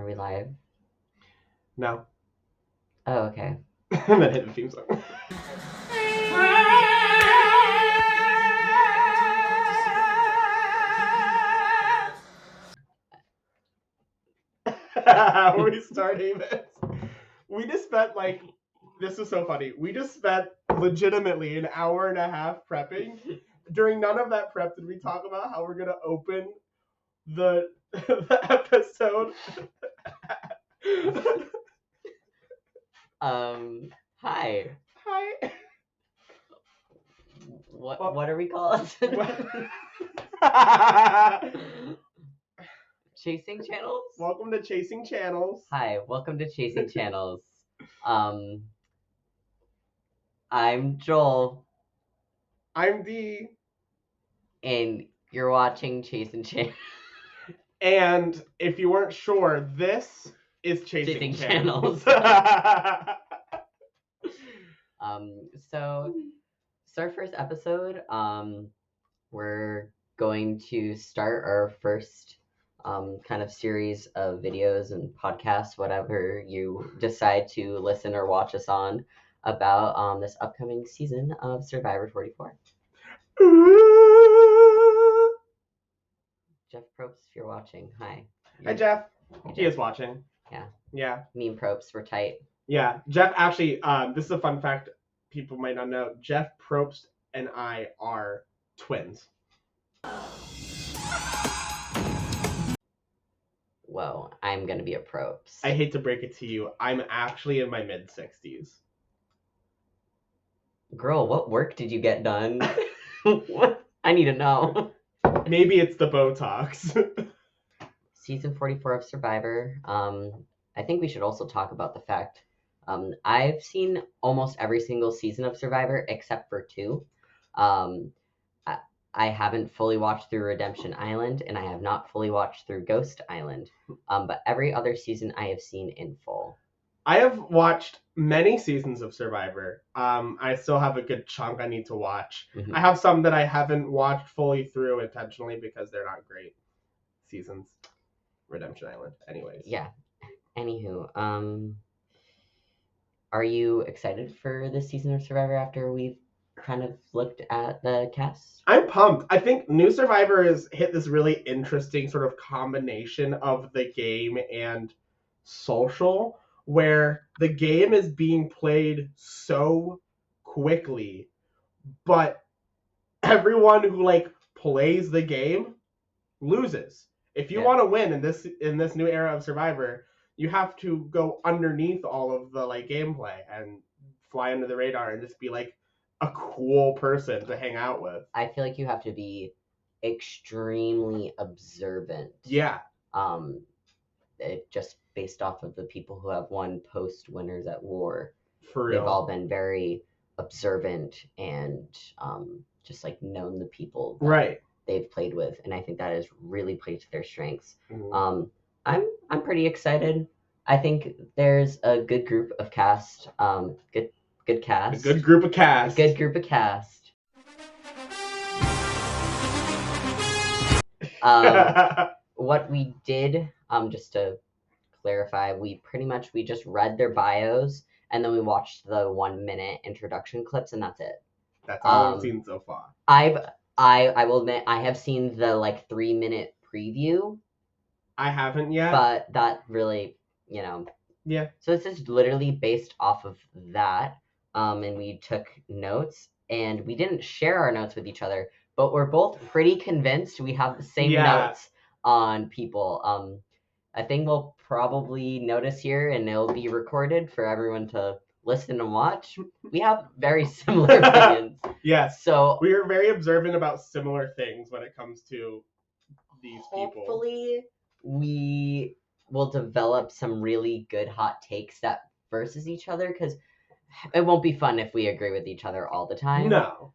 Are we live? No. Oh, okay. And then hit the theme song. How are we starting this? We just spent this was so funny. We just spent legitimately an hour and a half prepping. During none of that prep did we talk about how we're gonna open the episode. Hi. Hi. What are we called? Chasing Channels? Welcome to Chasing Channels. Hi, welcome to Chasing Channels. I'm Joel. I'm Dee. And you're watching Chasing Channels. And if you weren't sure, this is Chasing Channels. So it's our first episode. We're going to start our first kind of series of videos and podcasts, whatever you decide to listen or watch us on, about this upcoming season of Survivor 44. Jeff Probst, if you're watching, hi. Hi, Jeff. Hi, He is watching. Yeah. Yeah. Me and Probst, we're tight. Yeah. Jeff, actually, this is a fun fact people might not know. Jeff Probst and I are twins. Whoa, I'm going to be a Probst. I hate to break it to you. I'm actually in my mid-60s. Girl, what work did you get done? What? I need to know. Maybe it's the Botox. Season 44 of Survivor. I think we should also talk about the fact I've seen almost every single season of Survivor except for 2. I haven't fully watched through Redemption Island, and I have not fully watched through Ghost Island. But every other season I have seen in full. I have watched many seasons of Survivor. I still have a good chunk I need to watch. Mm-hmm. I have some that I haven't watched fully through intentionally because they're not great seasons. Redemption Island, anyways. Yeah. Anywho, are you excited for this season of Survivor after we've kind of looked at the cast? I'm pumped. I think New Survivor has hit this really interesting sort of combination of the game and social, where the game is being played so quickly, but everyone who plays the game loses. If you want to win in this new era of Survivor, you have to go underneath all of the gameplay and fly under the radar and just be a cool person to hang out with. I feel like you have to be extremely observant. Yeah. Just based off of the people who have won post Winners at War. For real. They've all been very observant and just known the people that they've played with, and I think that has really played to their strengths. Mm-hmm. I'm pretty excited. I think there's a good group of cast. Good cast. A good group of cast. A good group of cast. What we did, just to clarify, we just read their bios and then we watched the 1-minute introduction clips, and that's it. That's all I've seen so far. I will admit I have seen the 3-minute preview. I haven't yet. But that really, Yeah. So this is literally based off of that. And we took notes, and we didn't share our notes with each other, but we're both pretty convinced we have the same notes on people. A thing we'll probably notice here, and it'll be recorded for everyone to listen and watch. We have very similar opinions. Yes. So we are very observant about similar things when it comes to these people. Hopefully, we will develop some really good hot takes that versus each other, because it won't be fun if we agree with each other all the time. No.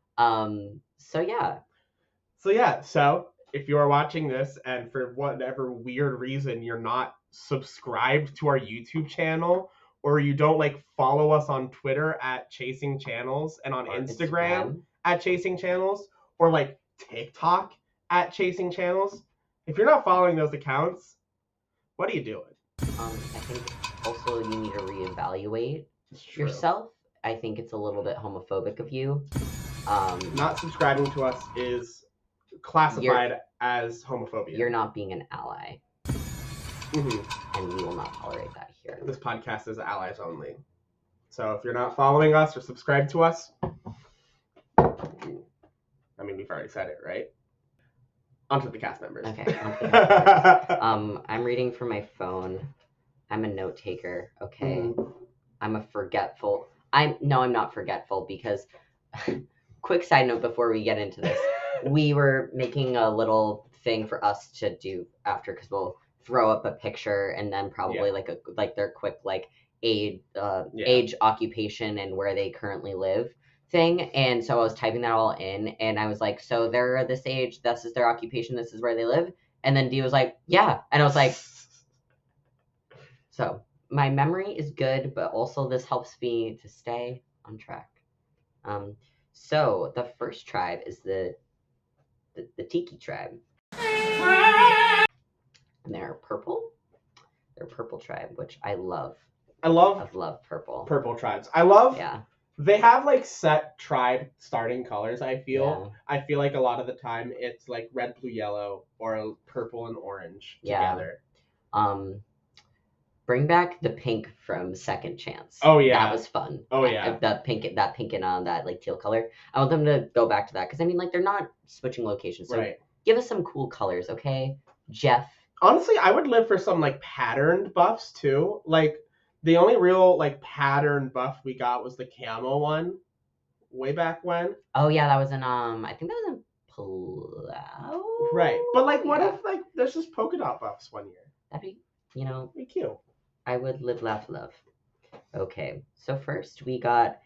So yeah. So if you are watching this and for whatever weird reason you're not subscribed to our YouTube channel, or you don't follow us on Twitter at Chasing Channels and on Instagram at Chasing Channels, or TikTok at Chasing Channels, if you're not following those accounts, what are you doing? I think also you need to reevaluate It's true. yourself. I think it's a little bit homophobic of you. Not subscribing to us is classified as homophobia. You're not being an ally. Mm-hmm. And we will not tolerate that here. This podcast is allies only. So if you're not following us or subscribed to us, I mean, we've already said it, right? Onto the cast members. Okay. Onto the cast members. I'm reading from my phone. I'm a note taker. Okay. Mm-hmm. I'm a forgetful. I'm not forgetful because. Quick side note before we get into this, we were making a little thing for us to do after because we'll throw up a picture and then probably like their quick like age, occupation, and where they currently live thing. And so I was typing that all in, and I was like, so they're this age, this is their occupation, this is where they live. And then Dee was like, yeah, and I was like, so my memory is good, but also this helps me to stay on track. So the first tribe is the Tiki tribe. And they're purple. They're purple tribe, which I love. I love purple. Purple tribes. I love. Yeah. They have like set tribe starting colors. I feel. Yeah. I feel like a lot of the time it's like red, blue, yellow, or purple and orange together. Bring back the pink from Second Chance. Oh yeah, that was fun. Oh yeah, that pink and that like teal color. I want them to go back to that because I mean like they're not switching locations. So right. Give us some cool colors, okay, Jeff. Honestly, I would live for some like patterned buffs too. Like the only real like patterned buff we got was the camo one, way back when. Oh yeah, that was in I think that was in Palau. Right, but like what if like there's just polka dot buffs one year? That'd be be cute. I would live, laugh, love. Okay, so first we got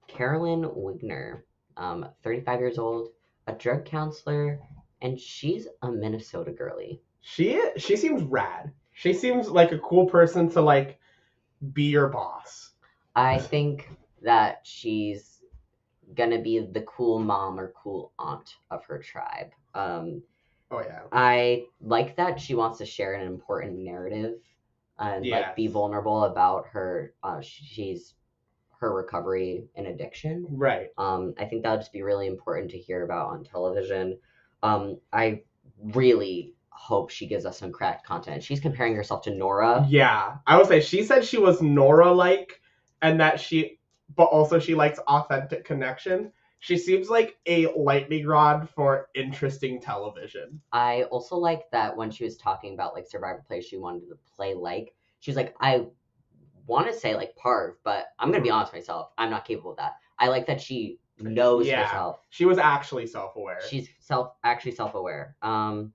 Carolyn Wigner, 35 years old, a drug counselor, and she's a Minnesota girly. She seems rad. She seems like a cool person to like be your boss. I think that she's gonna be the cool mom or cool aunt of her tribe. Oh yeah. I like that she wants to share an important narrative and like be vulnerable about her her recovery and addiction. Right. I think that would just be really important to hear about on television. I really hope she gives us some cracked content. She's comparing herself to Nora. Yeah. I would say she said she was Nora-like and that but also she likes authentic connection. She seems like a lightning rod for interesting television. I also like that when she was talking about like Survivor players she wanted to play like, she was like, I want to say like Parv, but I'm going to be honest with myself. I'm not capable of that. I like that she knows herself. She was actually self-aware. She's actually self-aware. And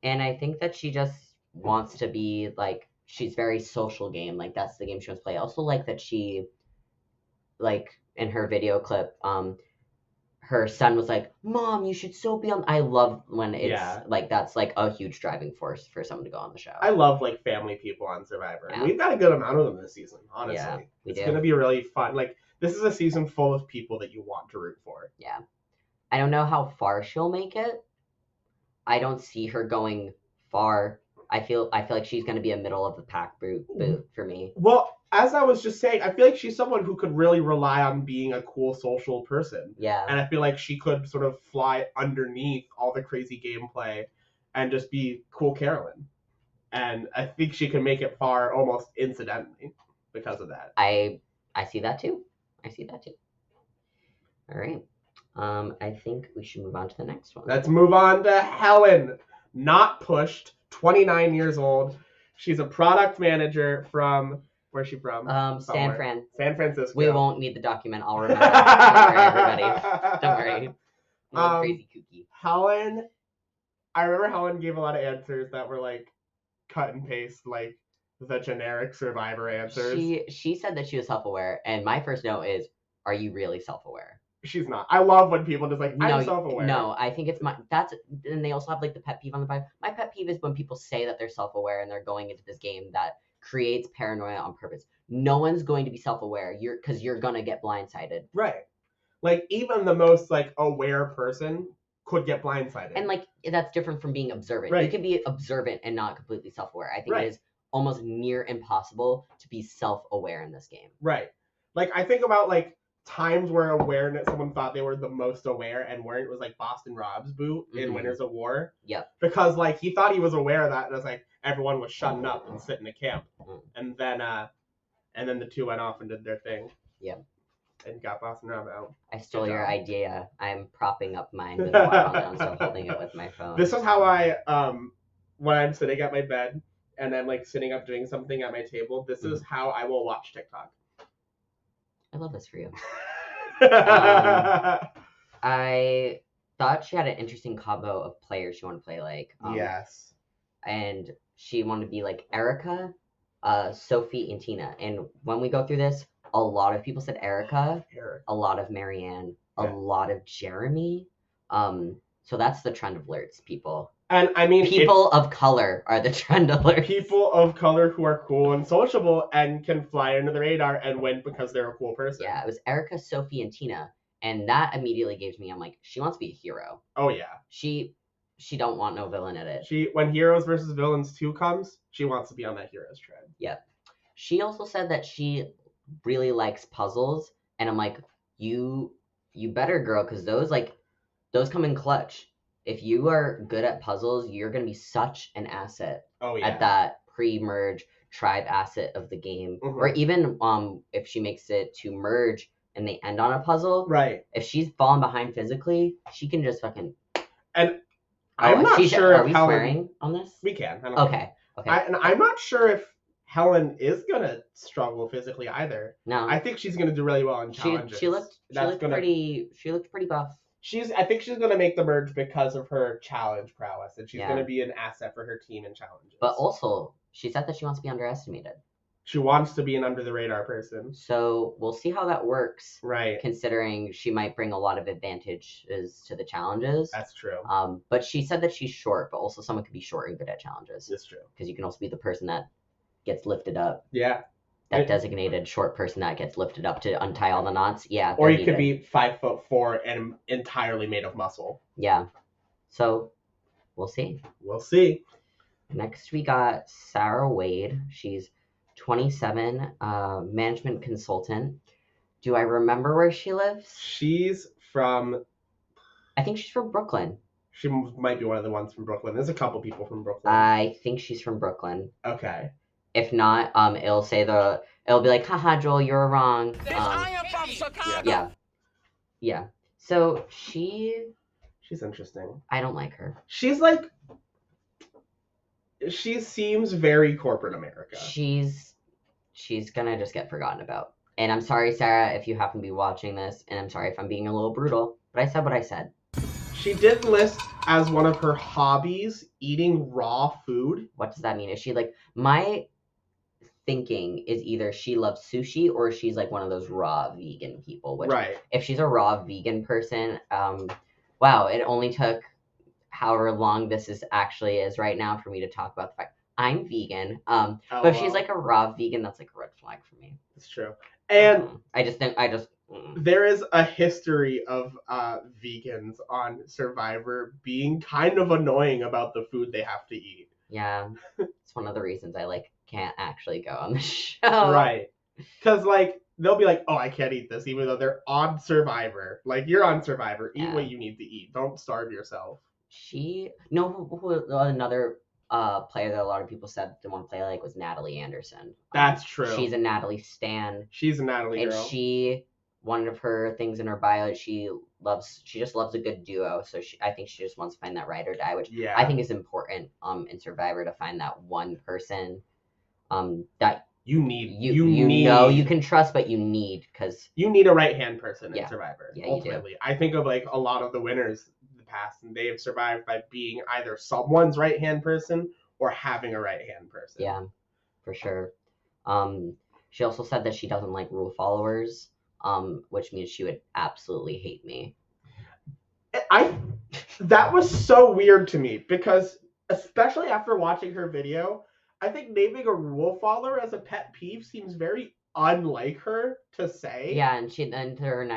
I think that she just wants to be like, she's very social game. Like that's the game she wants to play. I also like that she, like in her video clip, her son was like, Mom, you should still be on. I love when it's like that's like a huge driving force for someone to go on the show. I love like family people on Survivor. Yeah. And we've got a good amount of them this season, honestly. Yeah, it's going to be really fun. Like this is a season full of people that you want to root for. Yeah. I don't know how far she'll make it. I don't see her going far. I feel like she's going to be a middle of the pack boot for me. Well, as I was just saying, I feel like she's someone who could really rely on being a cool social person. Yeah. And I feel like she could sort of fly underneath all the crazy gameplay and just be cool Carolyn. And I think she can make it far almost incidentally because of that. I see that too. All right. I think we should move on to the next one. Let's move on to Helen. Not pushed, 29 years old. She's a product manager from... Where's she from? San Francisco. We won't need the document. I'll remember. Don't worry, everybody. Don't worry. Crazy kooky. Helen, I remember Helen gave a lot of answers that were like cut and paste, like the generic Survivor answers. She said that she was self-aware, and my first note is, are you really self-aware? She's not. I love when people just like, I'm self-aware. No, I think it's and they also have like the pet peeve on the bio. My pet peeve is when people say that they're self-aware and they're going into this game that creates paranoia on purpose. No one's going to be self-aware because you're gonna get blindsided. Right. Like even the most like aware person could get blindsided. And like that's different from being observant. Right. You can be observant and not completely self-aware. I think it is almost near impossible to be self-aware in this game. Right. Like, I think about, like, times where awareness, someone thought they were the most aware and weren't. It was like Boston Rob's boot in Winners of War. Yep. Because, like, he thought he was aware of that, and it was like everyone was shutting up and sitting in a camp. And then the two went off and did their thing. Yep. And got Boston Rob out. I stole your idea. I'm propping up mine with water on it, so I'm holding it with my phone. This is how I, when I'm sitting at my bed and I'm, like, sitting up doing something at my table, this is how I will watch TikTok. I love this for you. I thought she had an interesting combo of players she wanted to play like. Yes. And she wanted to be like Erica, Sophie, and Tina. And when we go through this, a lot of people said Erica, a lot of Marianne, a lot of Jeremy. So that's the trend of alerts, people. And I mean, people of color are the trend alerts. People of color who are cool and sociable and can fly under the radar and win because they're a cool person. Yeah, it was Erica, Sophie, and Tina, and that immediately gave me. I'm like, she wants to be a hero. Oh yeah. She don't want no villain in it. When Heroes versus Villains 2 comes, she wants to be on that heroes trend. Yep. She also said that she really likes puzzles, and I'm like, you better, girl, because those come in clutch. If you are good at puzzles, you're going to be such an asset at that pre-merge tribe asset of the game. Or even if she makes it to merge and they end on a puzzle. Right. If she's fallen behind physically, she can just fucking... And I'm not sure if Helen... Are we swearing on this? We can. I don't okay. And I'm not sure if Helen is going to struggle physically either. No. I think she's going to do really well in challenges. She looked pretty buff. I think she's going to make the merge because of her challenge prowess, and she's going to be an asset for her team in challenges. But also, she said that she wants to be underestimated. She wants to be an under-the-radar person. So we'll see how that works. Right. Considering she might bring a lot of advantages to the challenges. That's true. But she said that she's short, but also someone could be short and good at challenges. That's true. Because you can also be the person that gets lifted up. Yeah. That designated short person that gets lifted up to untie all the knots. Yeah. Or you could be 5'4" and entirely made of muscle. Yeah. So we'll see. We'll see. Next we got Sarah Wade. She's 27, management consultant. Do I remember where she lives? I think she's from Brooklyn. She might be one of the ones from Brooklyn. There's a couple people from Brooklyn. I think she's from Brooklyn. Okay. If not, it'll be like, haha, Joel, you're wrong. I am from Chicago. Yeah. So she's interesting. I don't like her. She seems very corporate America. She's gonna just get forgotten about. And I'm sorry, Sarah, if you happen to be watching this, and I'm sorry if I'm being a little brutal, but I said what I said. She did list as one of her hobbies eating raw food. What does that mean? Is she like, my thinking is either she loves sushi or she's like one of those raw vegan people. Which, right. If she's a raw vegan person, wow, it only took however long this is right now for me to talk about the fact I'm vegan. But if she's like a raw vegan, that's like a red flag for me. It's true. And there is a history of vegans on Survivor being kind of annoying about the food they have to eat. Yeah, it's one of the reasons I can't actually go on the show. Right. Because they'll be like, oh, I can't eat this, even though they're on Survivor. Like, you're on Survivor. Eat what you need to eat. Don't starve yourself. Another player that a lot of people said they want to play was Natalie Anderson. That's true. She's a Natalie stan. She's a Natalie girl. And one of her things in her bio, she just loves a good duo. So I think she just wants to find that ride or die, which I think is important in Survivor, to find that one person that you need. You can trust, but you need, because you need a right-hand person in Survivor. Yeah, ultimately. You do. I think of a lot of the winners in the past, and they have survived by being either someone's right-hand person or having a right-hand person. Yeah, for sure. She also said that she doesn't like rule followers. Which means she would absolutely hate me. That was so weird to me, because especially after watching her video, I think naming a rule follower as a pet peeve seems very unlike her to say. Yeah, and her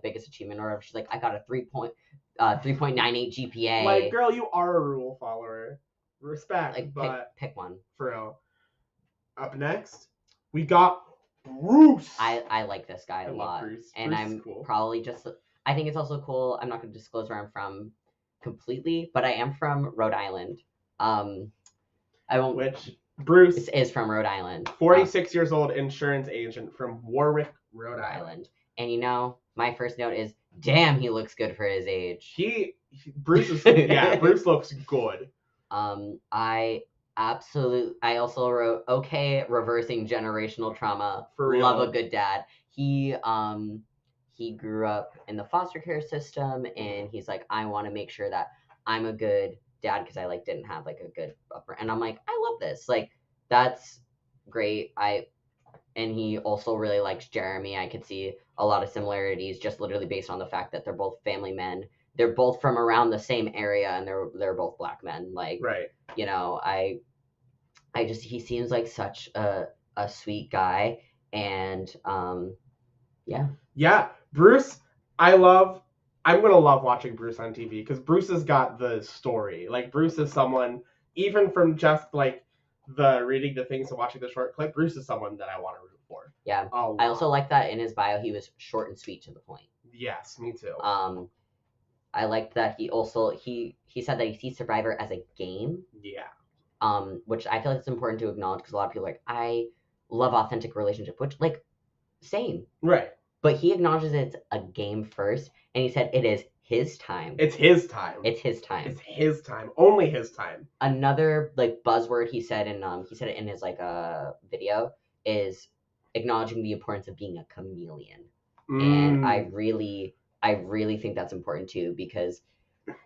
biggest achievement, or she's like, I got a 3.98 GPA. Like, girl, you are a rule follower. respect, Like, but pick one. for real. Up next, we got Bruce. I like this guy a lot. Bruce. And Bruce I'm is cool. probably just, I think it's also cool. I'm not going to disclose where I'm from completely, but I am from Rhode Island. I won't. Which Bruce is from Rhode Island. 46 years old, insurance agent from Warwick, Rhode Island. And you know, my first note is, damn, he looks good for his age. Bruce is, yeah, Bruce looks good. I also wrote, okay, reversing generational trauma. For real. Love a good dad. He grew up in the foster care system, and he's like, I want to make sure that I'm a good dad because I like didn't have like a good upbringing. And I'm like, I love this. Like, that's great. And he also really likes Jeremy. I could see a lot of similarities just literally based on the fact that they're both family men. They're both from around the same area, and they're both black men. Like, right. You know, he seems like such a sweet guy, and yeah. Yeah, Bruce, I'm gonna love watching Bruce on TV because Bruce has got the story. Like, Bruce is someone, even from just like the reading the things and watching the short clip, Bruce is someone that I want to root for. Yeah. I also like that in his bio he was short and sweet to the point. Yes, me too. I liked that he also he said that he sees Survivor as a game. Yeah. Which I feel like it's important to acknowledge because a lot of people are like, I love authentic relationship, which, like, same. Right. But he acknowledges it's a game first, and he said it is his time. It's his time. It's his time. It's his time. Only his time. Another like buzzword he said it in his like video is acknowledging the importance of being a chameleon. And I really think that's important too, because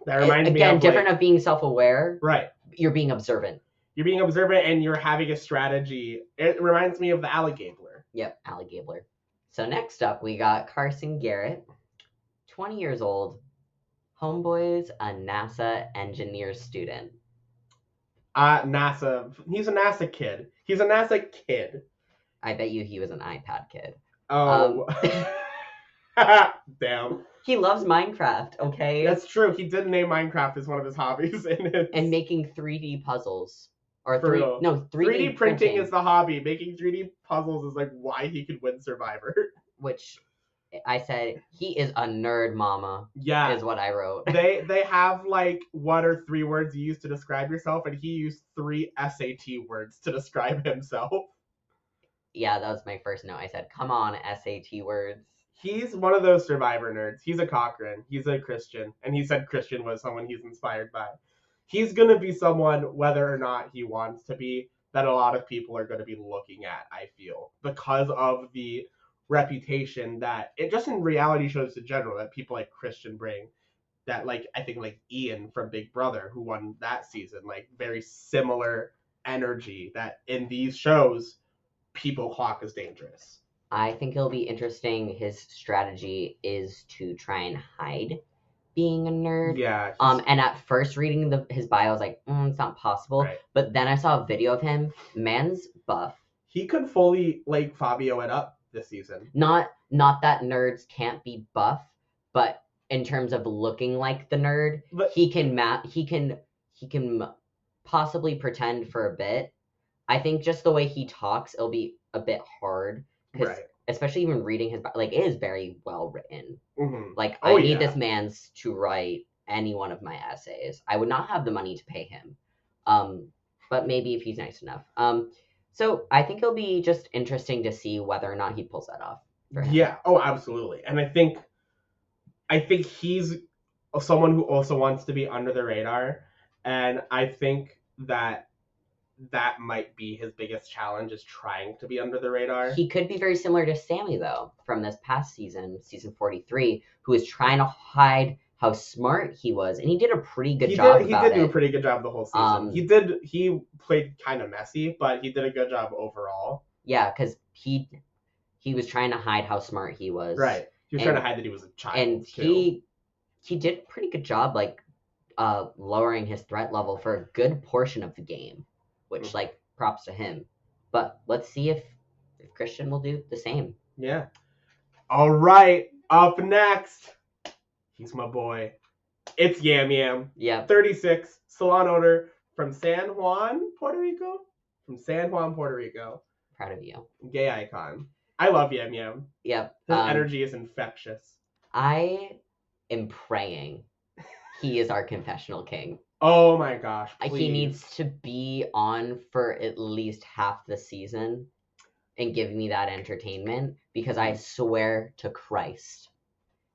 that reminds me again, of, different of being self-aware. Right. You're being observant. You're being observant and you're having a strategy. It reminds me of the Alligabler. Yep, Alligabler. So next up, we got Carson Garrett, 20 years old. Homeboy's a NASA engineer student. NASA. He's a NASA kid. He's a NASA kid. I bet you he was an iPad kid. Oh. Damn. He loves Minecraft, okay? That's true. He did name Minecraft as one of his hobbies. And making 3D puzzles. Or 3D printing is the hobby. Making 3D puzzles is like why he could win Survivor. Which I said, he is a nerd, mama. Yeah. Is what I wrote. They have like 1 or 3 words you use to describe yourself, and he used 3 SAT words to describe himself. Yeah, that was my first note. I said, come on, SAT words. He's one of those Survivor nerds. He's a Cochrane. He's a Christian. And he said Christian was someone he's inspired by. He's going to be someone, whether or not he wants to be, that a lot of people are going to be looking at, I feel, because of the reputation that it just in reality shows in general that people like Christian bring. That, like, I think like Ian from Big Brother, who won that season, like very similar energy that in these shows people clock as dangerous. I think it'll be interesting. His strategy is to try and hide being a nerd. Yeah. And at first reading his bio, I was like, it's not possible. Right. But then I saw a video of him. Man's buff. He could fully like Fabio it up this season. Not that nerds can't be buff, but in terms of looking like the nerd, he can possibly pretend for a bit. I think just the way he talks, it'll be a bit hard. Because especially even reading his, like, it is very well written. Mm-hmm. Like, I need this man to write any one of my essays. I would not have the money to pay him. But maybe if he's nice enough. So I think it'll be just interesting to see whether or not he pulls that off for him. Yeah. Oh, absolutely. And I think he's someone who also wants to be under the radar. And I think that might be his biggest challenge, is trying to be under the radar. He could be very similar to Sammy, though, from this past season 43, who is trying to hide how smart he was, and he did a pretty good job. He did do a pretty good job the whole season. He played kind of messy, but he did a good job overall. Yeah, because he was trying to hide how smart he was. Right. He was trying to hide that he was a child. And too. he did a pretty good job, like, lowering his threat level for a good portion of the game. Which, like, props to him. But let's see if Christian will do the same. Yeah. All right. Up next, he's my boy. It's Yam Yam. Yeah. 36, salon owner, from San Juan, Puerto Rico. From San Juan, Puerto Rico. Proud of you. Gay icon. I love Yam Yam. Yep. His energy is infectious. I am praying he is our confessional king. Oh my gosh, please. He needs to be on for at least half the season and give me that entertainment, because I swear to Christ,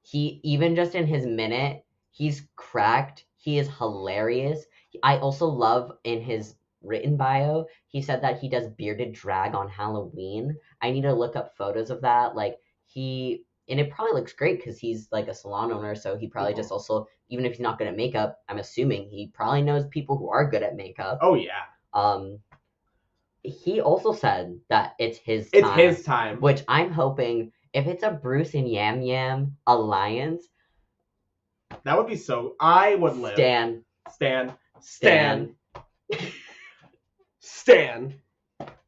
he, even just in his minute, he's cracked. He is hilarious. I also love in his written bio, he said that he does bearded drag on Halloween. I need to look up photos of that. Like, and it probably looks great because he's like a salon owner, so he probably just also, even if he's not good at makeup, I'm assuming he probably knows people who are good at makeup. Oh yeah. He also said that it's his time. It's his time. Which I'm hoping, if it's a Bruce and Yam Yam alliance, that would be so. I would live. Stan.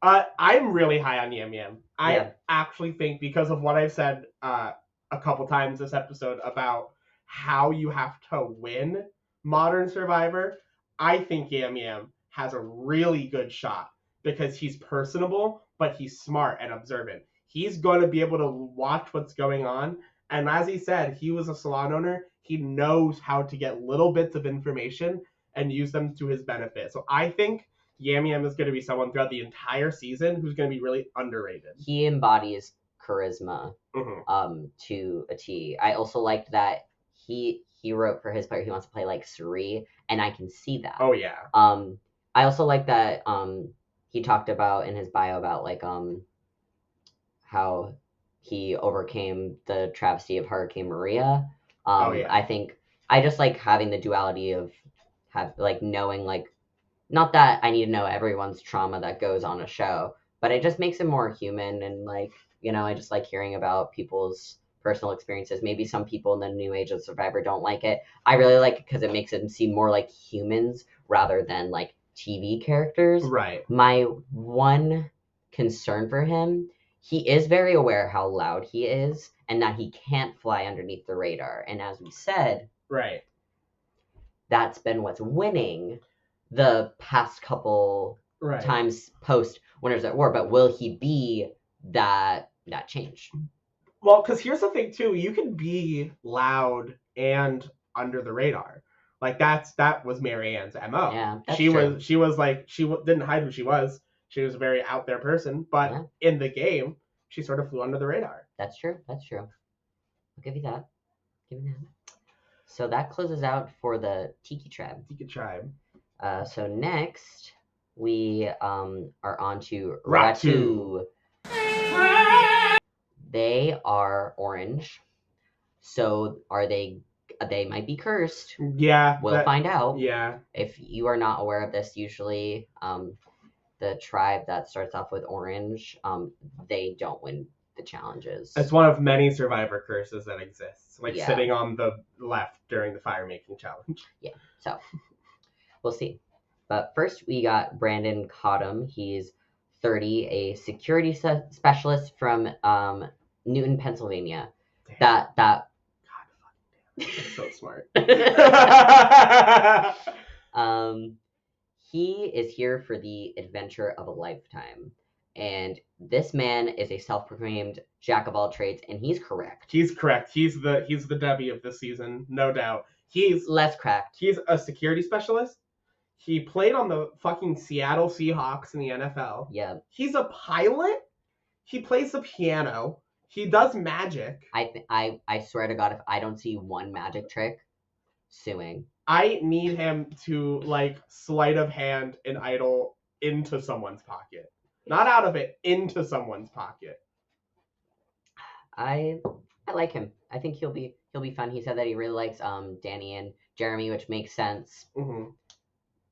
I'm really high on Yam Yam. I actually think, because of what I've said a couple times this episode about how you have to win Modern Survivor, I think Yam Yam has a really good shot because he's personable, but he's smart and observant. He's going to be able to watch what's going on. And as he said, he was a salon owner. He knows how to get little bits of information and use them to his benefit. So I think Yam Yam is going to be someone throughout the entire season who's going to be really underrated. He embodies charisma to a T. I also liked that he wrote for his part he wants to play like Suri, and I can see that. Oh yeah. I also like that he talked about in his bio about like how he overcame the travesty of Hurricane Maria. I think I just like having the duality of knowing, like, not that I need to know everyone's trauma that goes on a show, but it just makes it more human. And like, you know, I just like hearing about people's personal experiences. Maybe some people in the new age of Survivor don't like it. I really like it because it makes them seem more like humans rather than like TV characters. Right. My one concern for him, he is very aware how loud he is and that he can't fly underneath the radar. And as we said, right, that's been what's winning the past couple times post Winners at War. But will he be that change? Well, because here's the thing too, you can be loud and under the radar. Like that was Marianne's MO. Yeah, that's true. She was like, didn't hide who she was. She was a very out there person, but in the game, she sort of flew under the radar. That's true. I'll give you that. So that closes out for the Tiki Tribe. So next we are on to Ratu. They are orange. So are they? They might be cursed. Yeah. We'll find out. Yeah. If you are not aware of this, usually the tribe that starts off with orange, they don't win the challenges. It's one of many Survivor curses that exists, like sitting on the left during the fire making challenge. Yeah, so we'll see. But first we got Brandon Cottom. He's 30, a security specialist from Newton, Pennsylvania. Damn. That God fucking damn. That's so smart. He is here for the adventure of a lifetime. And this man is a self-proclaimed jack of all trades, and he's correct. He's correct. He's the Debbie of this season, no doubt. He's less cracked. He's a security specialist. He played on the fucking Seattle Seahawks in the NFL. Yeah. He's a pilot. He plays the piano. He does magic. I swear to God, if I don't see one magic trick, suing. I need him to like sleight of hand an idol into someone's pocket. Not out of it, into someone's pocket. I like him. I think he'll be fun. He said that he really likes Danny and Jeremy, which makes sense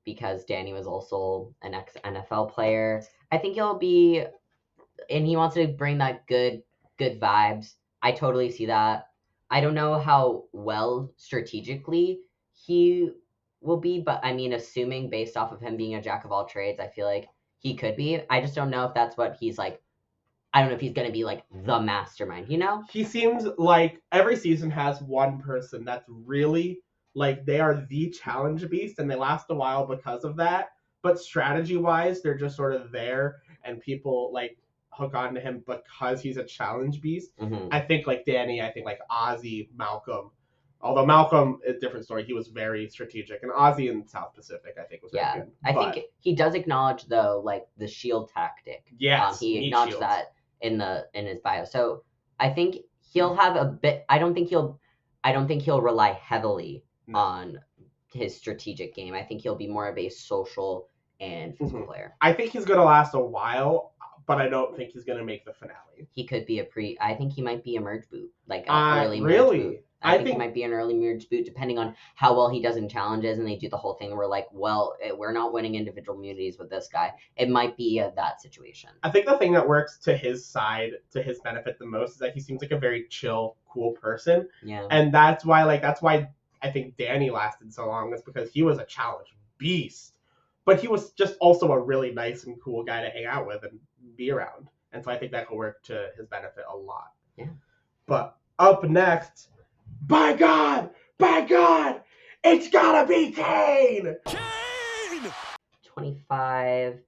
because Danny was also an ex-NFL player. I think he'll be, and he wants to bring that good vibes. I totally see that. I don't know how well strategically he will be, but I mean, assuming based off of him being a jack of all trades, I feel like he could be. I just don't know if that's what he's like. I don't know if he's going to be like the mastermind, you know? He seems like every season has one person that's really Like, they are the challenge beast, and they last a while because of that. But strategy-wise, they're just sort of there, and people, like, hook on to him because he's a challenge beast. Mm-hmm. I think, like, Danny, I think, like, Ozzy, Malcolm. Although Malcolm, a different story, he was very strategic. And Ozzy in South Pacific, I think, was very good. I think he does acknowledge, though, like, the shield tactic. Yes, he acknowledged that in his bio. So I think he'll have a bit. I don't think he'll rely heavily on his strategic game. I think he'll be more of a social and physical player. I think he's gonna last a while, but I don't think he's gonna make the finale. He could be I think he might be a merge boot, like early merge boot. I think he might be an early merge boot, depending on how well he does in challenges, and they do the whole thing where, like, well, we're not winning individual immunities with this guy. It might be that situation. I think the thing that works to his side, to his benefit the most, is that he seems like a very chill, cool person. Yeah. And that's why I think Danny lasted so long, is because he was a challenge beast. But he was just also a really nice and cool guy to hang out with and be around. And so I think that could work to his benefit a lot. Yeah. But up next, by God, it's gotta be Kane! Kane! 25,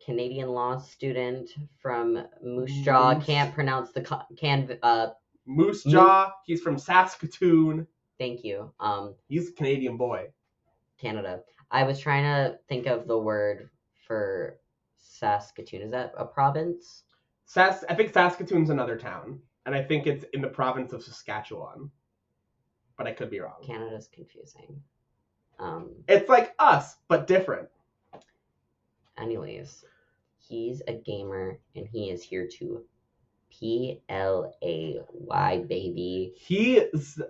Canadian law student from Moose Jaw. Can't pronounce the Moose Jaw. He's from Saskatoon. Thank you. He's a Canadian boy. Canada. I was trying to think of the word for Saskatoon. Is that a province? I think Saskatoon's another town, and I think it's in the province of Saskatchewan. But I could be wrong. Canada's confusing. It's like us, but different. Anyways, he's a gamer, and he is here to PLAY, baby.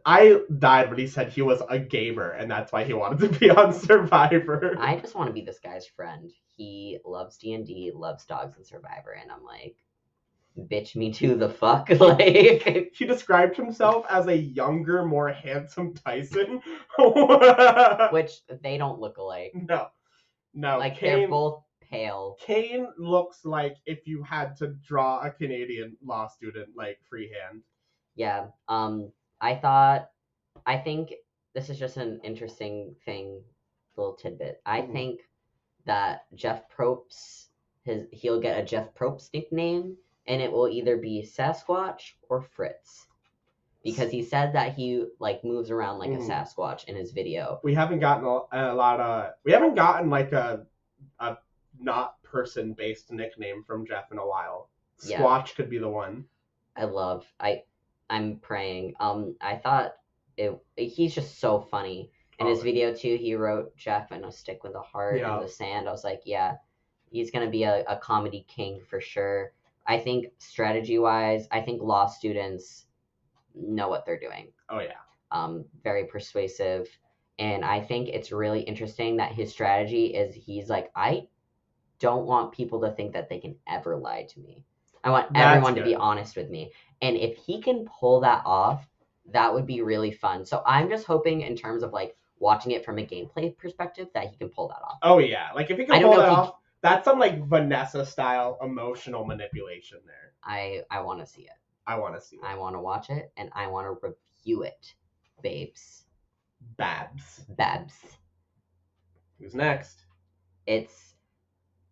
I died when he said he was a gamer, and that's why he wanted to be on Survivor. I just want to be this guy's friend. He loves D&D, loves dogs and Survivor, and I'm like, bitch, me too, the fuck? Like, he described himself as a younger, more handsome Tyson. Which they don't look alike. No. Like, they're both pale. Kane looks like if you had to draw a Canadian law student, like, freehand. Yeah. I think this is just an interesting thing, little tidbit. I think that Jeff Probst, he'll get a Jeff Probst nickname, and it will either be Sasquatch or Fritz. Because he said that he, like, moves around like a Sasquatch in his video. We haven't gotten we haven't gotten, like, a not person-based nickname from Jeff in a while. Squatch could be the one. I'm praying. I thought he's just so funny. In his video too, he wrote Jeff and a stick with a heart in the sand. I was like, yeah, he's gonna be a comedy king for sure. I think strategy-wise, I think law students know what they're doing. Oh yeah. Very persuasive, and I think it's really interesting that his strategy is he's like, I don't want people to think that they can ever lie to me. I want everyone to be honest with me. And if he can pull that off, that would be really fun. So I'm just hoping, in terms of, like, watching it from a gameplay perspective, that he can pull that off. Oh yeah, like, if he can pull that off, that's some, like, Vanessa style emotional manipulation there. I want to see it. I want to see it. I want to watch it, and I want to review it, babes. Babs. Who's next? It's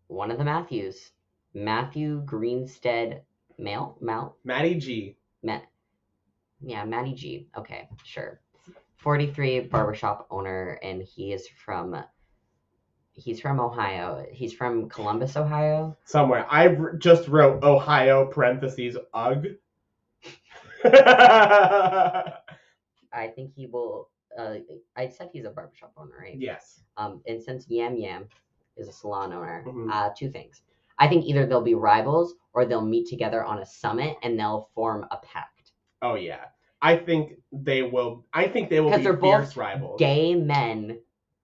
one of the Matthews. Matthew Greenstead Matty G. Matty G. Okay, sure. 43, barbershop owner, and he's from Ohio. He's from Columbus, Ohio. Somewhere. I just wrote Ohio parentheses UGG. I think he will. I said he's a barbershop owner, right? Yes. And since Yam Yam is a salon owner, two things. I think either they'll be rivals or they'll meet together on a summit and they'll form a pact. Oh yeah, I think they will. Be they're fierce both rivals. Gay men.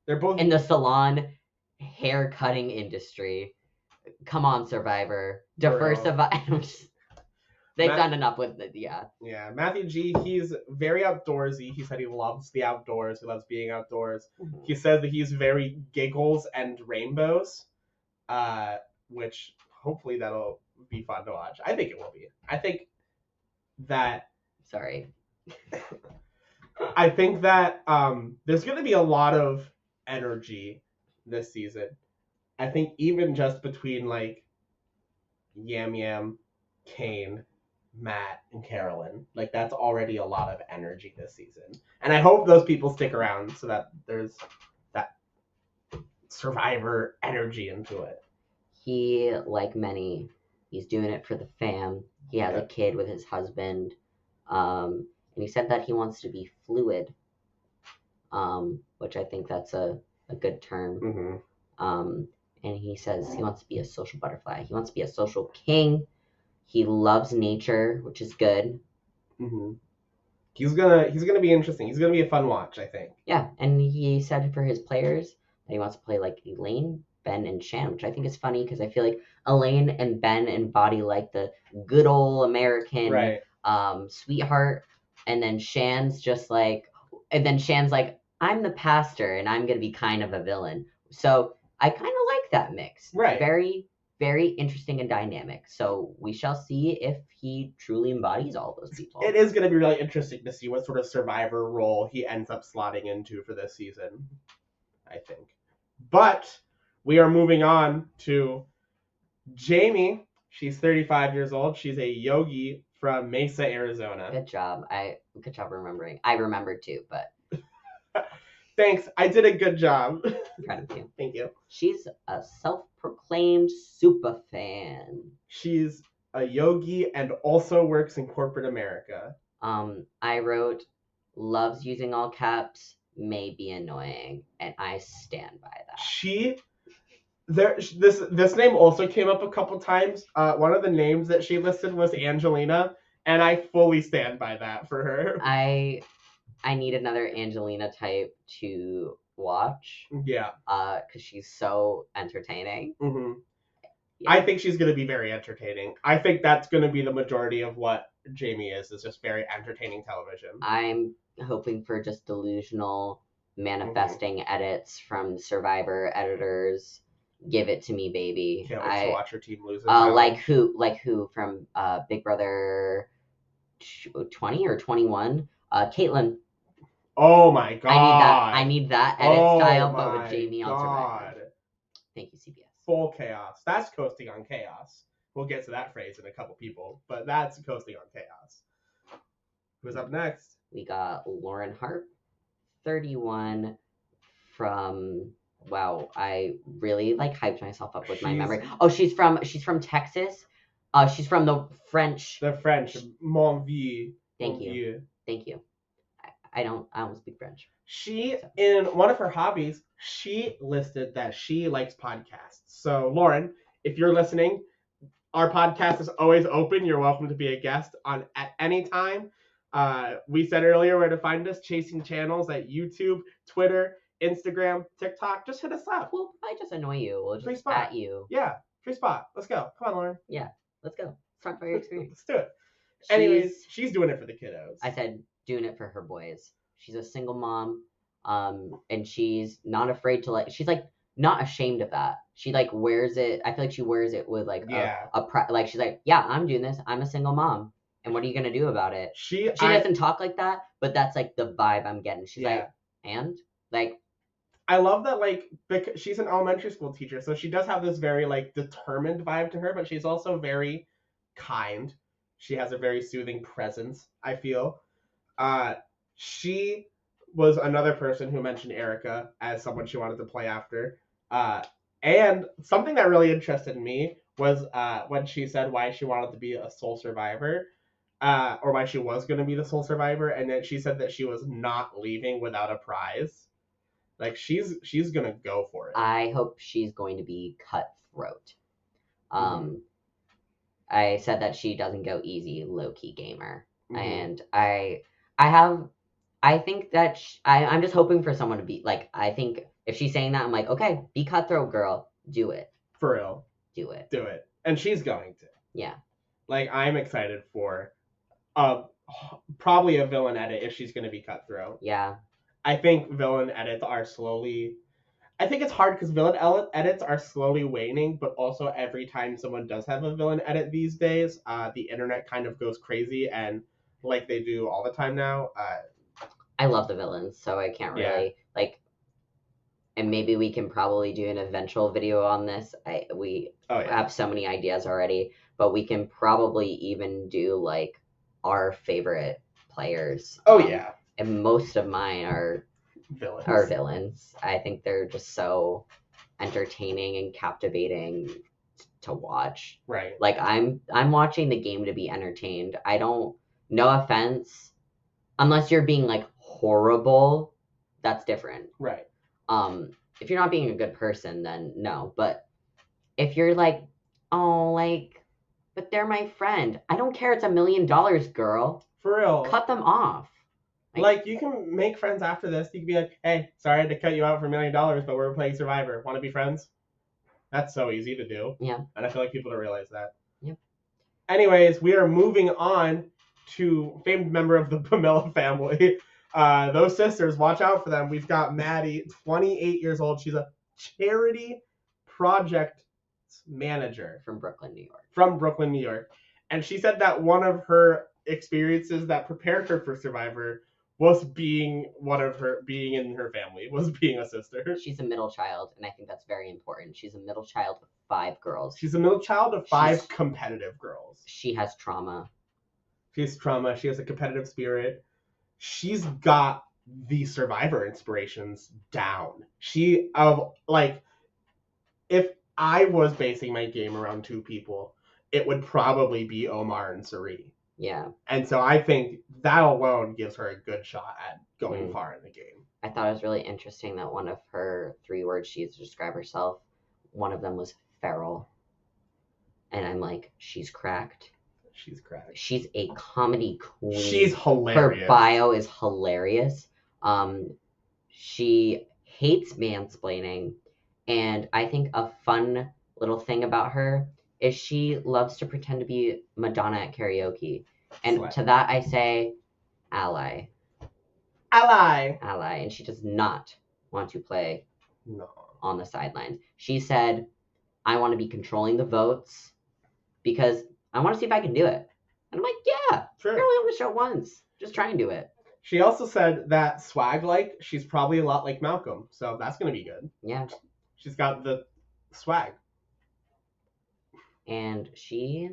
They're both in the salon hair cutting industry. Come on, Survivor. Diversify. They've done enough with it, yeah. Yeah, Matthew G, he's very outdoorsy. He said he loves the outdoors. He loves being outdoors. Mm-hmm. He says that he's very giggles and rainbows, which hopefully that'll be fun to watch. I think it will be. I think that... Sorry. I think that there's going to be a lot of energy this season. I think even just between like Yam Yam, Kane, Matt, and Carolyn, like that's already a lot of energy this season. And I hope those people stick around so that there's that Survivor energy into it. He, like many, he's doing it for the fam. He has a kid with his husband. And he said that he wants to be fluid, which I think that's a good term. Mm-hmm. And he says he wants to be a social butterfly. He wants to be a social king. He loves nature, which is good. Mm-hmm. He's gonna be interesting. He's gonna be a fun watch, I think. Yeah, and he said for his players that he wants to play like Elaine, Ben, and Shan, which I think is funny because I feel like Elaine and Ben embody like the good old American sweetheart, and then Shan's like, I'm the pastor and I'm gonna be kind of a villain. So I kind of like that mix. Right. Very, very interesting and dynamic. So we shall see if he truly embodies all those people. It is going to be really interesting to see what sort of Survivor role he ends up slotting into for this season, I think. But we are moving on to Jamie. She's 35 years old. She's a yogi from Mesa, Arizona. Good job. Good job remembering. I remembered too, but thanks. I did a good job. I'm proud of you. Thank you. She's a self-proclaimed super fan. She's a yogi and also works in corporate America. I wrote, loves using all caps, may be annoying, and I stand by that. This name also came up a couple times. One of the names that she listed was Angelina, and I fully stand by that for her. I need another Angelina type to watch. Yeah. Because she's so entertaining. Mm-hmm. Yeah. I think she's going to be very entertaining. I think that's going to be the majority of what Jamie is just very entertaining television. I'm hoping for just delusional manifesting edits from Survivor editors. Give it to me, baby. Can't wait to watch her team lose. Like who from Big Brother 20 or 21? Caitlyn. Oh my god! I need that edit style, but with Jamie on Survivor. Thank you, CBS. Full chaos. That's coasting on chaos. We'll get to that phrase in a couple people, but that's coasting on chaos. Who's up next? We got Lauren Harp, 31, from. Wow, I really hyped myself up with my memory. Oh, she's from Texas. She's from the French. The French, Montville. Thank you. I don't speak French. She, in one of her hobbies, she listed that she likes podcasts. So, Lauren, if you're listening, our podcast is always open. You're welcome to be a guest on at any time. We said earlier where to find us, Chasing Channels at YouTube, Twitter, Instagram, TikTok. Just hit us up. We'll probably just annoy you. We'll just at you. Yeah, free spot. Let's go. Come on, Lauren. Yeah, let's go. Let's talk about your experience. Let's do it. Anyways, she's doing it for the kiddos. I said doing it for her boys. She's a single mom, and she's not afraid to she's not ashamed of that. She wears it. I feel like she wears it with she's like, yeah, I'm doing this. I'm a single mom, and what are you gonna do about it? She doesn't talk like that, but that's the vibe I'm getting. She's I love that because she's an elementary school teacher, so she does have this very determined vibe to her, but she's also very kind. She has a very soothing presence, I feel. She was another person who mentioned Erica as someone she wanted to play after. And something that really interested me was when she said why she wanted to be a sole survivor, or why she was going to be the sole survivor, and then she said that she was not leaving without a prize. She's going to go for it. I hope she's going to be cutthroat. I said that she doesn't go easy, low-key gamer. And I think that I'm just hoping for someone to be I think if she's saying that, I'm okay, be cutthroat, girl. Do it. For real. Do it. Do it. And she's going to. Yeah. I'm excited for probably a villain edit if she's going to be cutthroat. Yeah. I think villain edits are slowly... I think it's hard because villain edits are slowly waning, but also every time someone does have a villain edit these days, the internet kind of goes crazy, and like they do all the time now, I love the villains, so I can't really like. And maybe we can probably do an eventual video on this. We have so many ideas already, but we can probably even do like our favorite players. And most of mine are villains. I think they're just so entertaining and captivating to watch. Right. Like I'm watching the game to be entertained. I don't. No offense, unless you're being like horrible, that's different. Right. If you're not being a good person, then no. But if you're like, oh, like, but they're my friend. I don't care. It's $1 million, girl. For real. Cut them off. Like you can make friends after this. You can be like, hey, sorry to cut you out for $1 million, but we're playing Survivor. Want to be friends? That's so easy to do. Yeah. And I feel like people don't realize that. Yep. Anyways, we are moving on to famed member of the Pamela family. Those sisters, watch out for them. We've got Maddie, 28 years old. She's a charity project manager. From Brooklyn, New York. And she said that one of her experiences that prepared her for Survivor was being in her family, was being a sister. She's a middle child, and I think that's very important. She's a middle child of 5 girls. She's a middle child of 5 competitive girls. She has trauma. She has trauma. She has a competitive spirit. She's got the Survivor inspirations down. If I was basing my game around 2 people, it would probably be Omar and Cirie. Yeah. And so I think that alone gives her a good shot at going far in the game. I thought it was really interesting that one of her 3 words she used to describe herself, one of them was feral. And I'm like, she's cracked. She's cracked. She's a comedy queen. She's hilarious. Her bio is hilarious. She hates mansplaining. And I think a fun little thing about her is she loves to pretend to be Madonna at karaoke. And to that I say, ally. And she does not want to play on the sidelines. She said, I want to be controlling the votes because I want to see if I can do it. And I'm like, yeah, sure. You're only on the show once. Just try and do it. She also said that swag she's probably a lot like Malcolm. So that's going to be good. Yeah. She's got the swag. And she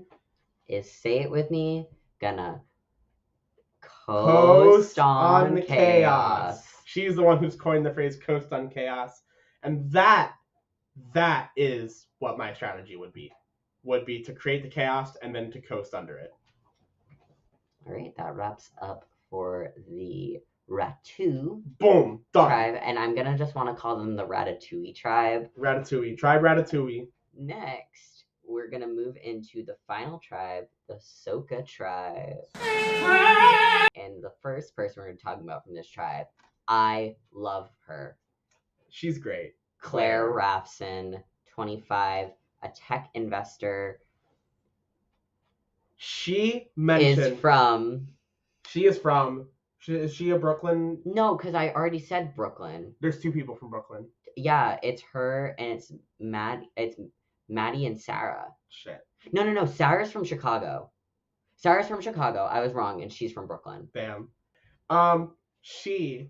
is, say it with me, gonna coast on chaos. She's the one who's coined the phrase coast on chaos. And that is what my strategy would be to create the chaos and then to coast under it. All right, that wraps up for the Ratu Boom, done. Tribe. And I'm gonna just want to call them the Ratatouille Tribe. Tribe Ratatouille. Next, we're gonna move into the final tribe, the Soka Tribe. And the first person we're talking about from this tribe, I love her. She's great. Claire Rafson, 25, a tech investor. She mentioned Is she a Brooklyn? No, because I already said Brooklyn. There's 2 people from Brooklyn. Yeah, it's her and it's Maddie and Sarah. Shit. No. Sarah's from Chicago. I was wrong, and she's from Brooklyn. Damn. She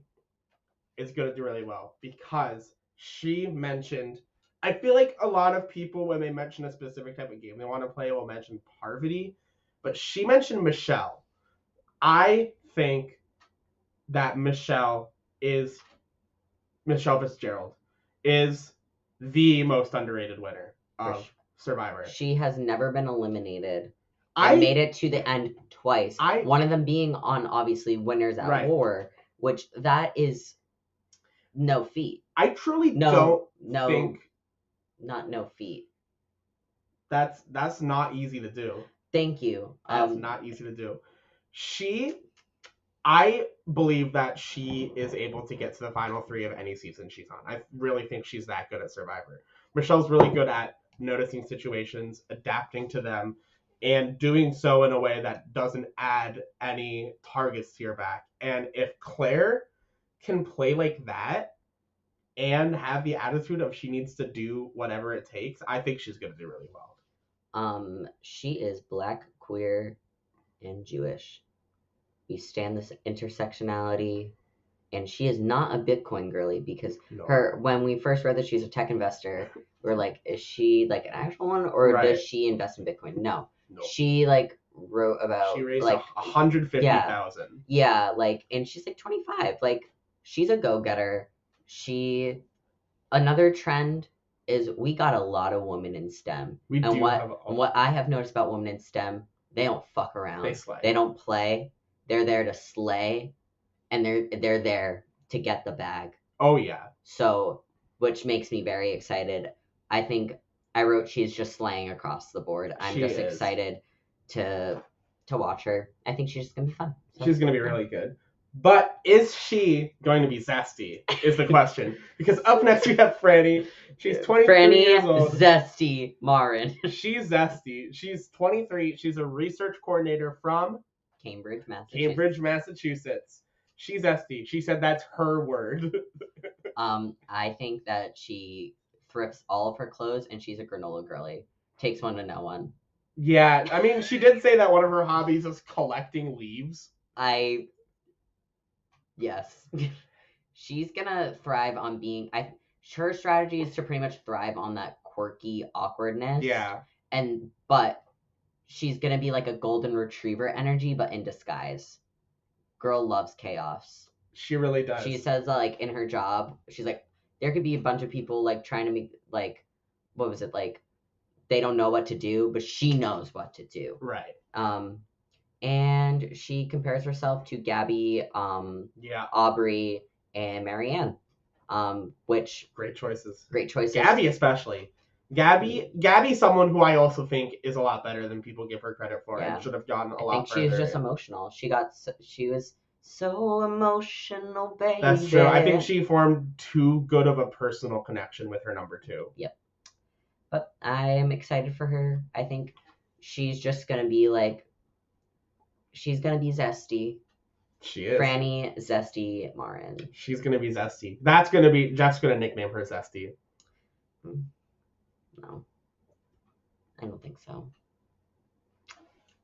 is going to do really well because she mentioned. I feel like a lot of people, when they mention a specific type of game they want to play, will mention Parvati, but she mentioned Michelle. I think that Michelle Fitzgerald is the most underrated winner of Survivor. She has never been eliminated. I made it to the end twice. One of them being on, obviously, Winners at War, which that is no feat. I truly don't think... Not no feat. That's not easy to do. Thank you. That's not easy to do. I believe that she is able to get to the final 3 of any season she's on. I really think she's that good at Survivor. Michelle's really good at noticing situations, adapting to them, and doing so in a way that doesn't add any targets to your back. And if Claire can play like that and have the attitude of she needs to do whatever it takes, I think she's going to do really well. She is Black, queer, and Jewish. We stand this intersectionality. and she is not a Bitcoin girly because No. when we first read that she's a tech investor, we were like, is she like an actual one or Right. does she invest in Bitcoin? No. No. She like wrote about She raised like 150,000. Yeah, like, and she's like 25. Like, she's a go-getter. Another trend is we got a lot of women in STEM. We and do what have and what I have noticed about women in STEM, they don't fuck around. They slay. They don't play. They're there to slay, and they're there to get the bag. Oh yeah. So, which makes me very excited. I think I wrote she's just slaying across the board. I'm She just is. excited to watch her. I think she's just gonna be fun. So, She's gonna be really good. But is she going to be zesty? Is the question. Because up next we have Franny. She's 23 years old. Zesty Marin. She's zesty. She's 23. She's a research coordinator from Cambridge, Massachusetts. She's zesty. She said that's her word. I think that she thrifts all of her clothes and she's a granola girly. Takes one to know one. Yeah, I mean, she did say that one of her hobbies is collecting leaves. Yes. She's gonna thrive on being. Her strategy is to pretty much thrive on that quirky awkwardness. Yeah. But she's gonna be like a golden retriever energy, but in disguise. Girl loves chaos. She really does. She says like in her job, she's like, there could be a bunch of people like trying to make like, what was it like? They don't know what to do, but she knows what to do. Right. And she compares herself to Gabby, Aubrey, and Marianne. Which great choices. Gabby especially. Gabby's someone who I also think is a lot better than people give her credit for, and should have gotten a lot further. I think she's just emotional. She was so emotional, baby. That's true. I think she formed too good of a personal connection with her number 2. Yep. But I'm excited for her. I think she's just gonna be like, she's gonna be zesty. She is. Franny Zesty Marin. She's gonna be zesty. That's gonna be Jeff's gonna nickname her Zesty. No, I don't think so.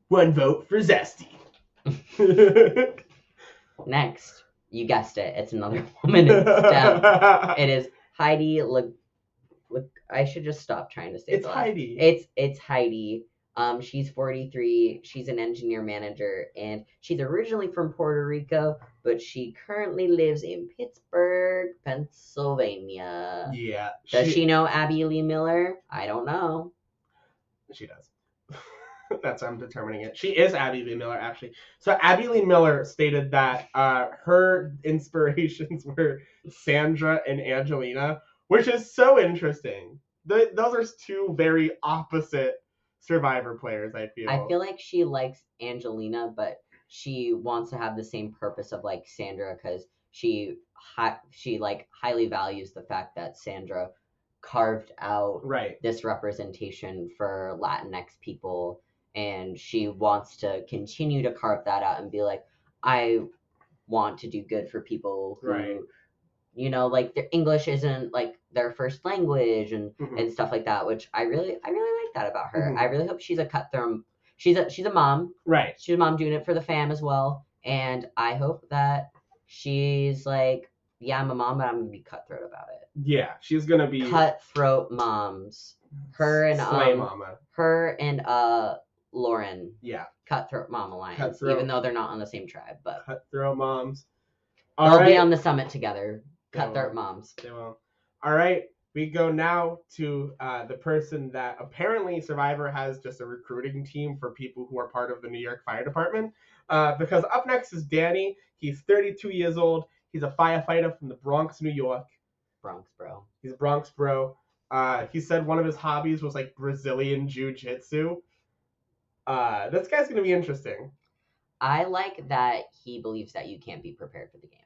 1 vote for Zesty. Next, you guessed it. It's another woman in STEM. It is Heidi. I should just stop trying to say it's Heidi. It's Heidi. She's 43. She's an engineer manager, and she's originally from Puerto Rico, but she currently lives in Pittsburgh, Pennsylvania. Yeah. Does she know Abby Lee Miller? I don't know. She does. That's how I'm determining it. She is Abby Lee Miller, actually. So Abby Lee Miller stated that her inspirations were Sandra and Angelina, which is so interesting. Those are 2 very opposite Survivor players, I feel. I feel like she likes Angelina, but she wants to have the same purpose of like Sandra, because she like highly values the fact that Sandra carved out this representation for Latinx people, and she wants to continue to carve that out and be like, I want to do good for people who you know, like their English isn't like their first language and stuff like that, which I really like that about her. I really hope she's a cutthroat. She's a mom. Right. She's a mom doing it for the fam as well. And I hope that she's like, yeah, I'm a mom, but I'm gonna be cutthroat about it. Yeah, she's gonna be cutthroat moms. Her and Slay Mama. Her and Lauren. Yeah. Cutthroat Mom Alliance. Even though they're not on the same tribe, but cutthroat moms. They'll be on the summit together. Cutthroat moms. They will. All right. We go now to the person that apparently Survivor has just a recruiting team for people who are part of the New York Fire Department. Because up next is Danny. He's 32 years old. He's a firefighter from the Bronx, New York. Bronx bro. He's a Bronx bro. He said one of his hobbies was like Brazilian Jiu-Jitsu. This guy's going to be interesting. I like that he believes that you can't be prepared for the game.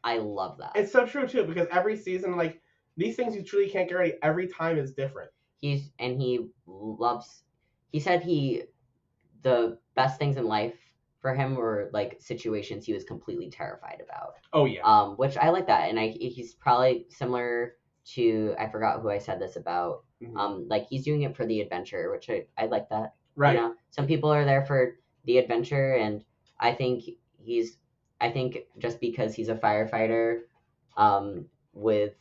I love that. It's so true too, because every season, like, these things you truly can't guarantee. Every time is different. He said the best things in life for him were like situations he was completely terrified about. Oh yeah. Which I like that, and he's probably similar to, I forgot who I said this about. Like he's doing it for the adventure, which I like that. Right. You know, some people are there for the adventure, and I think he's I think just because he's a firefighter, with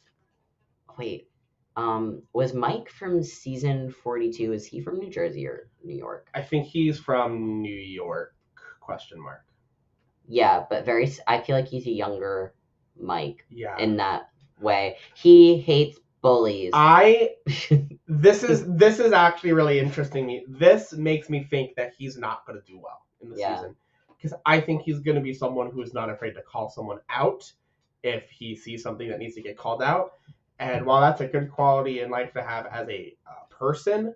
wait, was Mike from season 42? Is he from New Jersey or New York? I think he's from New York? Question mark. Yeah, but I feel like he's a younger Mike. Yeah. In that way, he hates bullies. This is actually really interesting. This makes me think that he's not going to do well in the season, because I think he's going to be someone who is not afraid to call someone out if he sees something that needs to get called out. And while that's a good quality in life to have as a person,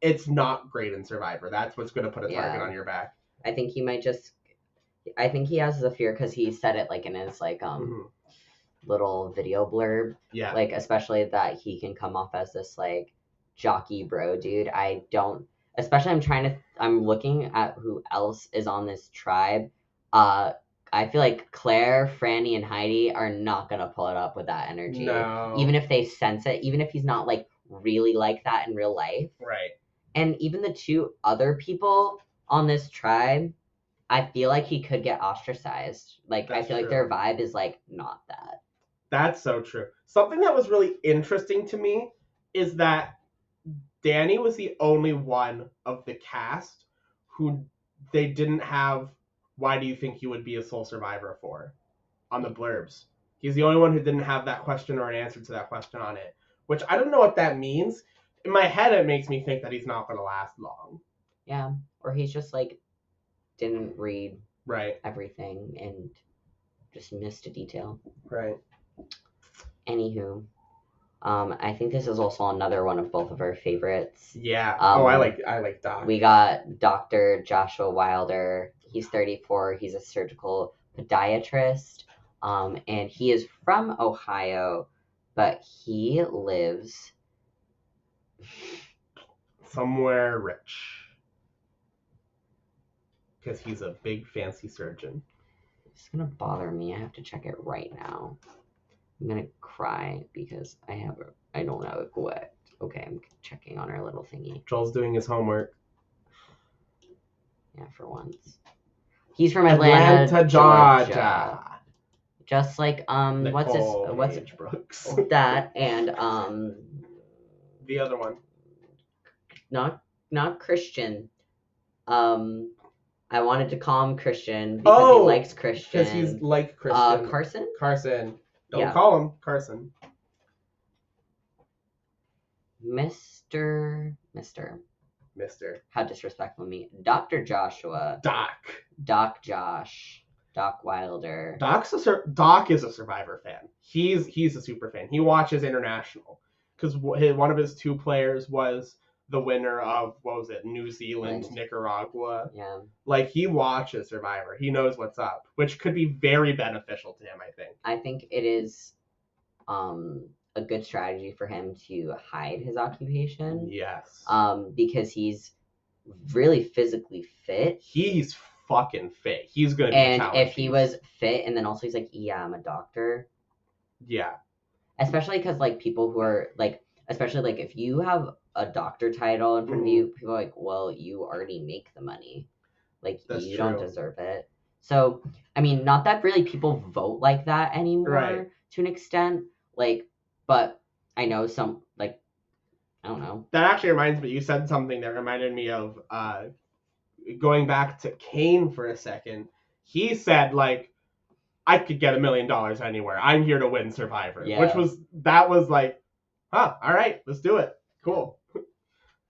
it's not great in Survivor. That's what's going to put a target on your back. I think he might just. I think he has the fear because he said it like in his little video blurb. Yeah. Like, especially that he can come off as this like jockey bro dude. I'm looking at who else is on this tribe. I feel like Claire, Franny, and Heidi are not gonna pull it up with that energy. No. Even if they sense it, even if he's not like really like that in real life. Right. And even the two other people on this tribe, I feel like he could get ostracized. Like, I feel like their vibe is like not that. That's so true. Something that was really interesting to me is that Danny was the only one of the cast who they didn't have why do you think you would be a sole survivor for on the blurbs. He's the only one who didn't have that question or an answer to that question on it, which I don't know what that means. In my head, it makes me think that he's not going to last long. Yeah, or he's just like didn't read right everything and just missed a detail. Right. Anywho, I think this is also another one of both of our favorites. Yeah. I like Doc. We got Dr. Joshua Wilder. He's 34. He's a surgical podiatrist, and he is from Ohio, but he lives somewhere rich because he's a big fancy surgeon. It's gonna bother me. I have to check it right now. I'm gonna cry because I don't have it what. Okay, I'm checking on our little thingy. Joel's doing his homework. Yeah, for once. He's from Atlanta, Georgia. Just like what's Brooks. that and the other one. Not Christian. I wanted to call him Christian because he likes Christian. Because he's like Christian. Carson? Carson. Don't call him Carson. Mister. How disrespectful of me. Dr. Joshua. Doc Josh. Doc Wilder. Doc is a Survivor fan. He's a super fan. He watches International because one of his two players was the winner of, what was it, New Zealand, Nicaragua. Yeah. Like, he watches Survivor. He knows what's up, which could be very beneficial to him, I think. I think it is a good strategy for him to hide his occupation. Yes. Because he's really physically fit. He's fucking fit. He's going to be a challenge if he was fit, and then also he's like, yeah, I'm a doctor. Yeah. Especially because, like, people who are, like, especially, like, if you have a doctor title in front of you, people are like, well, you already make the money. Like, you don't deserve it. So, I mean, not that really people vote like that anymore to an extent. Like, but I know some, like, I don't know. That actually reminds me, you said something that reminded me of going back to Kane for a second. He said, like, I could get $1 million anywhere. I'm here to win Survivor. Yeah. That was like, all right, let's do it. Cool.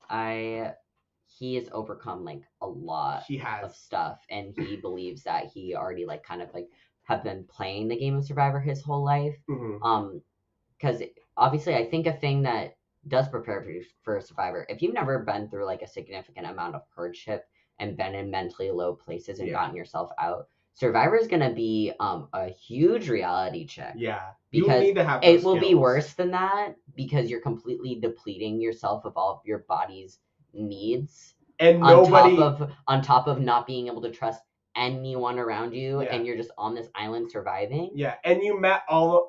He has overcome like a lot of stuff, and he believes that he already like kind of like have been playing the game of Survivor his whole life. Mm-hmm. Because obviously I think a thing that does prepare you for Survivor, if you've never been through like a significant amount of hardship and been in mentally low places and gotten yourself out, Survivor is gonna be a huge reality check. Yeah. Because you need to have it will be worse than that because you're completely depleting yourself of all of your body's needs. And on top of not being able to trust anyone around you, and you're just on this island surviving. Yeah, and you met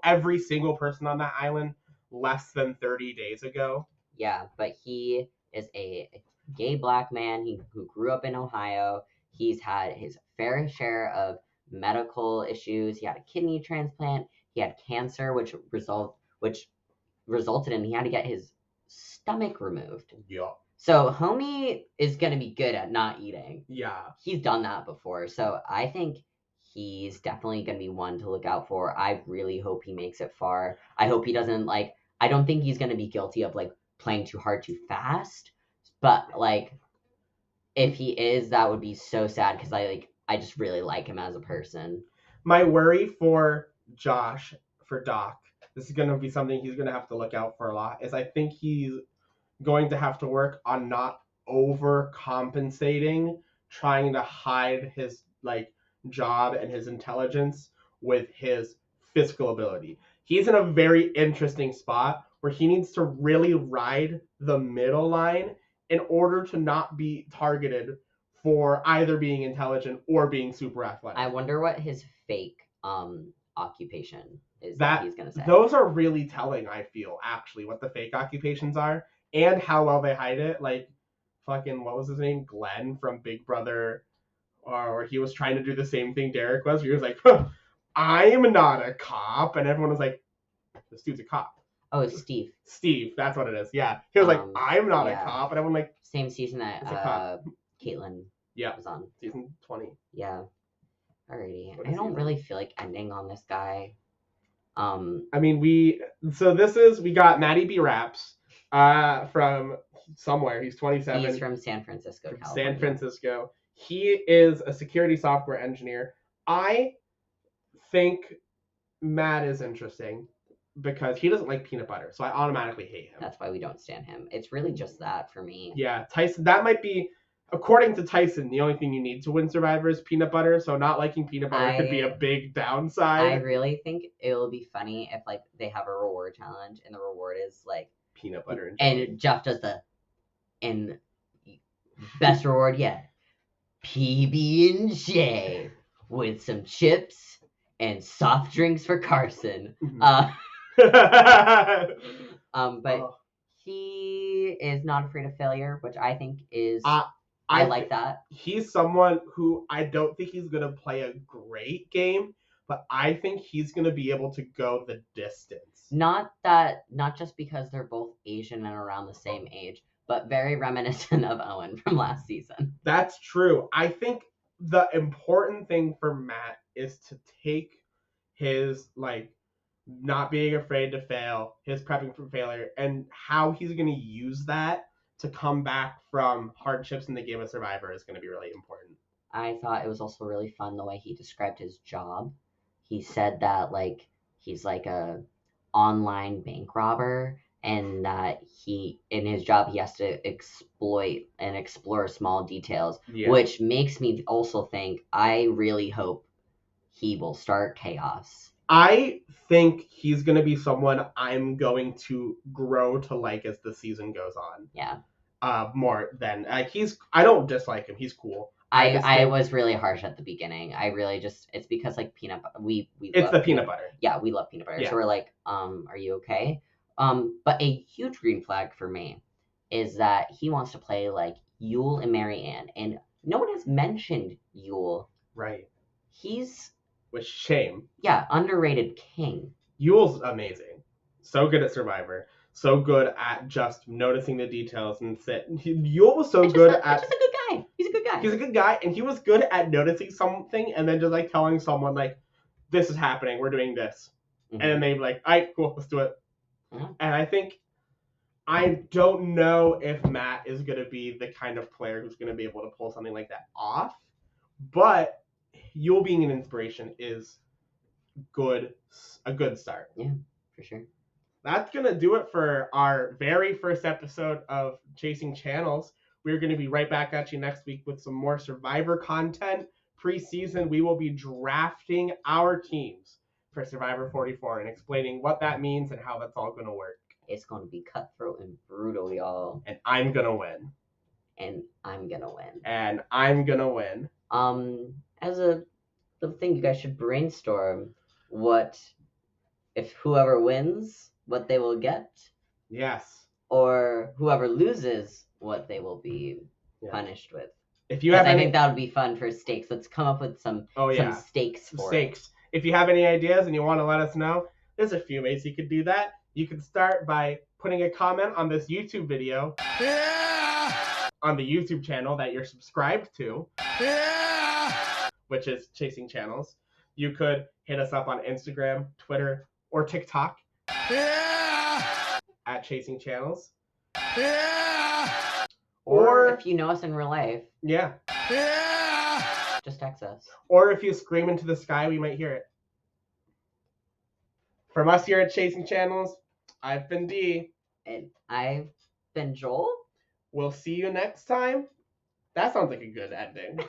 every single person on that island less than 30 days ago. Yeah, but he is a gay black man who grew up in Ohio. He's had his fair share of medical issues. He had a kidney transplant. He had cancer, which resulted in he had to get his stomach removed. Yeah. So homie is gonna be good at not eating. Yeah. He's done that before. So I think he's definitely gonna be one to look out for. I really hope he makes it far. I hope he doesn't I don't think he's gonna be guilty of playing too hard too fast. But if he is, that would be so sad because I just really like him as a person. My worry for Josh, for Doc, this is going to be something he's going to have to look out for a lot, is I think he's going to have to work on not overcompensating, trying to hide his job and his intelligence with his physical ability. He's in a very interesting spot where he needs to really ride the middle line in order to not be targeted for either being intelligent or being super athletic. I wonder what his fake occupation is that he's gonna say. Those are really telling, I feel, actually, what the fake occupations are and how well they hide it. Fucking, what was his name? Glenn from Big Brother, or he was trying to do the same thing Derek was, where he was like, I am not a cop, and everyone was like, this dude's a cop. Oh, it's Steve. Steve, that's what it is. Yeah. He was like, I'm not a cop, and everyone same season that Caitlyn was on. Season 20. Yeah. Alrighty. I don't really feel like ending on this guy. I mean, we got Matty B. Raps from somewhere. He's 27. He's from San Francisco, California. San Francisco. He is a security software engineer. I think Matt is interesting because he doesn't like peanut butter, so I automatically hate him. That's why we don't stand him. It's really just that for me. Yeah, Tyson, that might be, according to Tyson, the only thing you need to win Survivor is peanut butter, so not liking peanut butter could be a big downside. I really think it'll be funny if they have a reward challenge and the reward is peanut butter and Jeff does and best reward yet, PB&J with some chips and soft drinks for Carson. But he is not afraid of failure, which I think is I like that. He's someone who I don't think he's gonna play a great game, but I think he's gonna be able to go the distance. Not just because they're both Asian and around the same age, but very reminiscent of Owen from last season. That's true. I think the important thing for Matt is to take his not being afraid to fail, his prepping for failure, and how he's going to use that to come back from hardships in the game of Survivor is going to be really important. I thought it was also really fun the way he described his job. He said that he's a online bank robber, and that in his job he has to exploit and explore small details, which makes me also think I really hope he will start chaos. I think he's going to be someone I'm going to grow to like as the season goes on. Yeah. More than I don't dislike him. He's cool. I was really harsh at the beginning. I really it's because peanut butter. It's the peanut butter. Yeah, we love peanut butter. Yeah. So we're are you okay? But a huge green flag for me is that he wants to play Yul and Marianne, and no one has mentioned Yul. Right. He's with shame. Yeah, underrated king. Yul's amazing. So good at Survivor. So good at just noticing the details and Yul was so good at. He's a good guy. He's a good guy. He's a good guy, and he was good at noticing something and then just telling someone this is happening. We're doing this, and then they'd be all right, cool, let's do it. Mm-hmm. And I don't know if Matt is going to be the kind of player who's going to be able to pull something like that off, but Yul being an inspiration is a good start. Yeah, for sure. That's going to do it for our very first episode of Chasing Channels. We're going to be right back at you next week with some more Survivor content. Pre-season, we will be drafting our teams for Survivor 44 and explaining what that means and how that's all going to work. It's going to be cutthroat and brutal, y'all. And I'm going to win. And I'm going to win. And I'm going to win. As a little thing, you guys should brainstorm if whoever wins, what they will get. Yes. Or whoever loses, what they will be punished with. If you Yes, have I any, think that would be fun for stakes. Let's come up with some stakes for stakes. If you have any ideas and you want to let us know, there's a few ways you could do that. You can start by putting a comment on this YouTube video on the YouTube channel that you're subscribed to, which is Chasing Channels. You could hit us up on Instagram, Twitter, or TikTok at Chasing Channels. Or if you know us in real life, Yeah. just text us. Or if you scream into the sky, we might hear it. From us here at Chasing Channels, I've been Dee. And I've been Joel. We'll see you next time. That sounds like a good ending.